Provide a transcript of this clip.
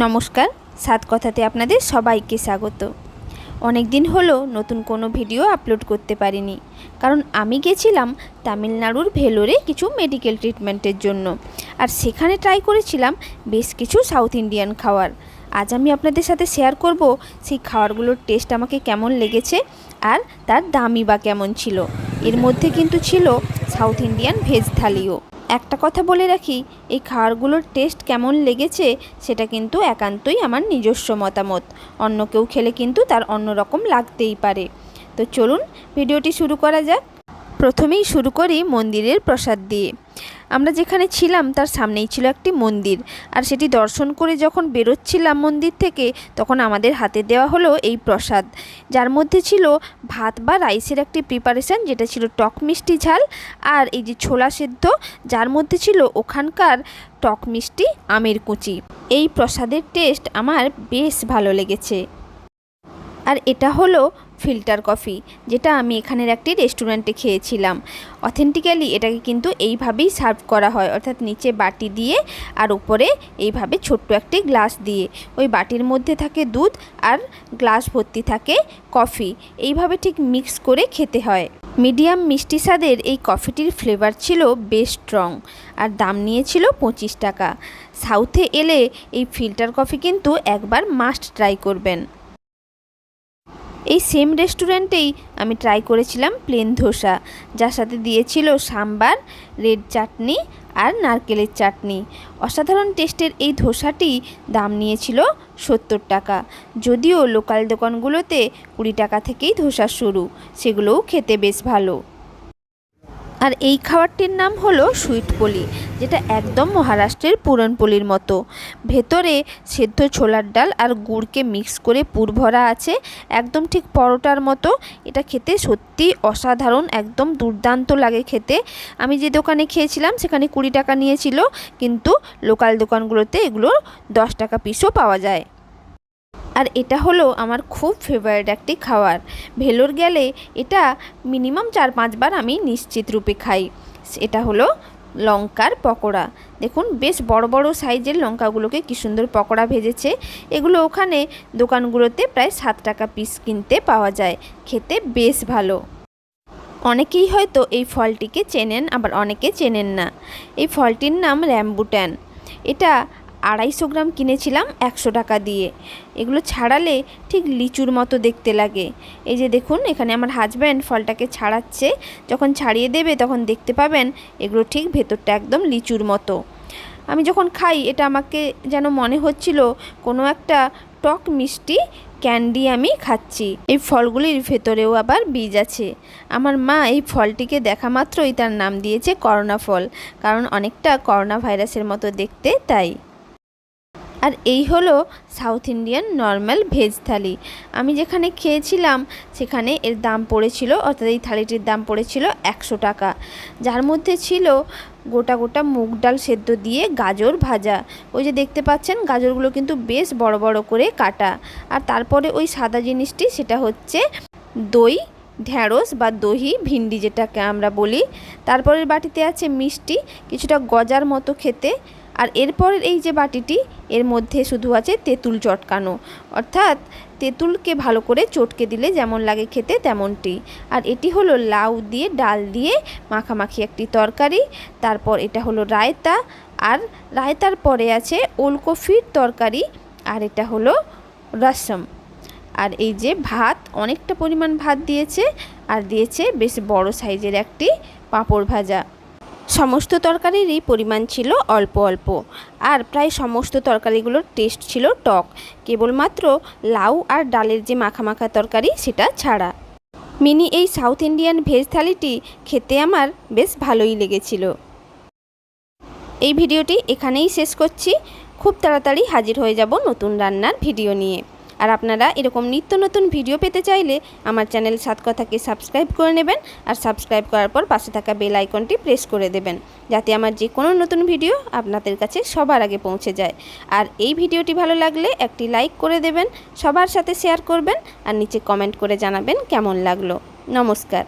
নমস্কার, সাত কথাতে আপনাদের সবাইকে স্বাগত। অনেক দিন হলো নতুন কোনো ভিডিও আপলোড করতে পারিনি, কারণ আমি গেছিলাম তামিলনাড়ুর ভেলোরে কিছু মেডিকেল ট্রিটমেন্টের জন্য। আর সেখানে ট্রাই করেছিলাম বেশ কিছু সাউথ ইন্ডিয়ান খাবার। আজ আমি আপনাদের সাথে শেয়ার করব সেই খাবারগুলোর টেস্ট আমাকে কেমন লেগেছে আর তার দামই বা কেমন ছিল। এর মধ্যে কিন্তু ছিল সাউথ ইন্ডিয়ান ভেজ থালিও। একটা কথা বলে রাখি, এই খাবারগুলোর টেস্ট কেমন লেগেছে সেটা কিন্তু একান্তই আমার নিজস্ব মতামত। অন্য কেউ খেলে কিন্তু তার অন্যরকম লাগতেই পারে। তো চলুন ভিডিওটি শুরু করা যাক। প্রথমেই শুরু করি মন্দিরের প্রসাদ দিয়ে। আমরা যেখানে ছিলাম তার সামনেই ছিল একটি মন্দির, আর সেটি দর্শন করে যখন বেরোচ্ছিলাম মন্দির থেকে, তখন আমাদের হাতে দেওয়া হলো এই প্রসাদ, যার মধ্যে ছিল ভাত বা রাইসের একটি প্রিপারেশান, যেটা ছিল টক মিষ্টি ঝাল, আর এই যে ছোলা সেদ্ধ, যার মধ্যে ছিল ওখানকার টক মিষ্টি আমের কুচি। এই প্রসাদের টেস্ট আমার বেশ ভালো লেগেছে। আর এটা হলো ফিল্টার কফি, যেটা আমি এখানের একটি রেস্টুরেন্টে খেয়েছিলাম। অথেন্টিক্যালি এটাকে কিন্তু এইভাবেই সার্ভ করা হয়, অর্থাৎ নিচে বাটি দিয়ে আর উপরে এইভাবে ছোট্ট একটি গ্লাস দিয়ে। ওই বাটির মধ্যে থাকে দুধ আর গ্লাস ভর্তি থাকে কফি। এইভাবে ঠিক মিক্স করে খেতে হয়। মিডিয়াম মিষ্টি স্বাদের এই কফিটির ফ্লেভার ছিল বেশ স্ট্রং, আর দাম নিয়েছিল 25 টাকা। সাউথে এলে এই ফিল্টার কফি কিন্তু একবার মাস্ট ট্রাই করবেন। এই সেম রেস্টুরেন্টেই আমি ট্রাই করেছিলাম প্লেন ধোসা, যার সাথে দিয়েছিল সাম্বার, রেড চাটনি আর নারকেলের চাটনি। অসাধারণ টেস্টের এই ধোসাটি দাম নিয়েছিল 70 টাকা। যদিও লোকাল দোকানগুলোতে 20 টাকা থেকেই ধোসা শুরু, সেগুলোও খেতে বেশ ভালো। আর এই খাবারটির নাম হলো সুইট পলি, যেটা একদম মহারাষ্ট্রের পুরনপলির মতো। ভেতরে সেদ্ধ ছোলার ডাল আর গুড়কে মিক্স করে পুর ভরা আছে, একদম ঠিক পরোটার মতো। এটা খেতে সত্যি অসাধারণ, একদম দুর্দান্ত লাগে খেতে। আমি যে দোকানে খেয়েছিলাম সেখানে 20 টাকা নিয়েছিল, কিন্তু লোকাল দোকানগুলোতে এগুলো 10 টাকা পিসও পাওয়া যায়। আর এটা হলো আমার খুব ফেভারিট একটি খাবার। ভেলোর গেলে এটা মিনিমাম 4-5 বার আমি নিশ্চিত রূপে খাই। এটা হলো লঙ্কার পকোড়া। দেখুন বেশ বড় বড় সাইজের লঙ্কাগুলোকে কী সুন্দর পকোড়া ভেজেছে। এগুলো ওখানে দোকানগুলোতে প্রায় 7 টাকা পিস কিনতে পাওয়া যায়। খেতে বেশ ভালো। অনেকেই হয়তো এই ফলটিকে চেনেন, আবার অনেকে চেনেন না। এই ফলটির নাম র্যাম্বুটান। এটা 250 গ্রাম কিনেছিলাম 100 টাকা দিয়ে। এগুলো ছাড়ালে ঠিক লিচুর মতো দেখতে লাগে। এই যে দেখুন, এখানে আমার হাজব্যান্ড ফলটাকে ছাড়াচ্ছে। যখন ছাড়িয়ে দেবে তখন দেখতে পাবেন এগুলো ঠিক ভেতরটা একদম লিচুর মতো। আমি যখন খাই এটা আমাকে যেন মনে হচ্ছিল কোনো একটা টক মিষ্টি ক্যান্ডি আমি খাচ্ছি। এই ফলগুলির ভেতরেও আবার বীজ আছে। আমার মা এই ফলটিকে দেখা মাত্রই তার নাম দিয়েছে করোনা ফল, কারণ অনেকটা করোনা ভাইরাসের মতো দেখতে, তাই। আর এই হলো সাউথ ইন্ডিয়ান নর্মাল ভেজ থালি। আমি যেখানে খেয়েছিলাম সেখানে এর দাম পড়েছিল, অর্থাৎ এই থালিটির দাম পড়েছিল 100 টাকা, যার মধ্যে ছিল গোটা গোটা মুগ ডাল সেদ্ধ দিয়ে গাজর ভাজা। ওই যে দেখতে পাচ্ছেন গাজরগুলো কিন্তু বেশ বড় বড় করে কাটা। আর তারপরে ওই সাদা জিনিসটি, সেটা হচ্ছে দই, ঢ্যাঁড়স বা দহি ভিন্ডি যেটাকে আমরা বলি। তারপরের বাটিতে আছে মিষ্টি, কিছুটা গজার মতো খেতে। আর এরপরের এই যে বাটিটি, এর মধ্যে শুধু আছে তেঁতুল চটকানো, অর্থাৎ তেঁতুলকে ভালো করে চটকে দিলে যেমন লাগে খেতে তেমনটি। আর এটি হলো লাউ দিয়ে ডাল দিয়ে মাখামাখি একটি তরকারি। তারপর এটা হলো রায়তা, আর রায়তার পরে আছে ওলকপির তরকারি, আর এটা হলো রসম। আর এই যে ভাত, অনেকটা পরিমাণ ভাত দিয়েছে, আর দিয়েছে বেশ বড় সাইজের একটি পাঁপড় ভাজা। সমস্ত তরকারিরই পরিমাণ ছিল অল্প অল্প, আর প্রায় সমস্ত তরকারিগুলোর টেস্ট ছিল টক, কেবলমাত্র লাউ আর ডালের যে মাখা মাখা তরকারি সেটা ছাড়া। মিনি এই সাউথ ইন্ডিয়ান ভেজ থালিটি খেতে আমার বেশ ভালোই লেগেছিল। এই ভিডিওটি এখানেই শেষ করছি। খুব তাড়াতাড়ি হাজির হয়ে যাব নতুন রান্নার ভিডিও নিয়ে। আর আপনারা এরকম নিত্য নতুন ভিডিও পেতে চাইলে আমার চ্যানেল সাত কথাকে সাবস্ক্রাইব করে নেবেন, আর সাবস্ক্রাইব করার পর পাশে থাকা বেল আইকনটি প্রেস করে দেবেন, যাতে আমার যে কোনো নতুন ভিডিও আপনাদের কাছে সবার আগে পৌঁছে যায়। আর এই ভিডিওটি ভালো লাগলে একটি লাইক করে দেবেন, সবার সাথে শেয়ার করবেন, আর নিচে কমেন্ট করে জানাবেন কেমন লাগলো। নমস্কার।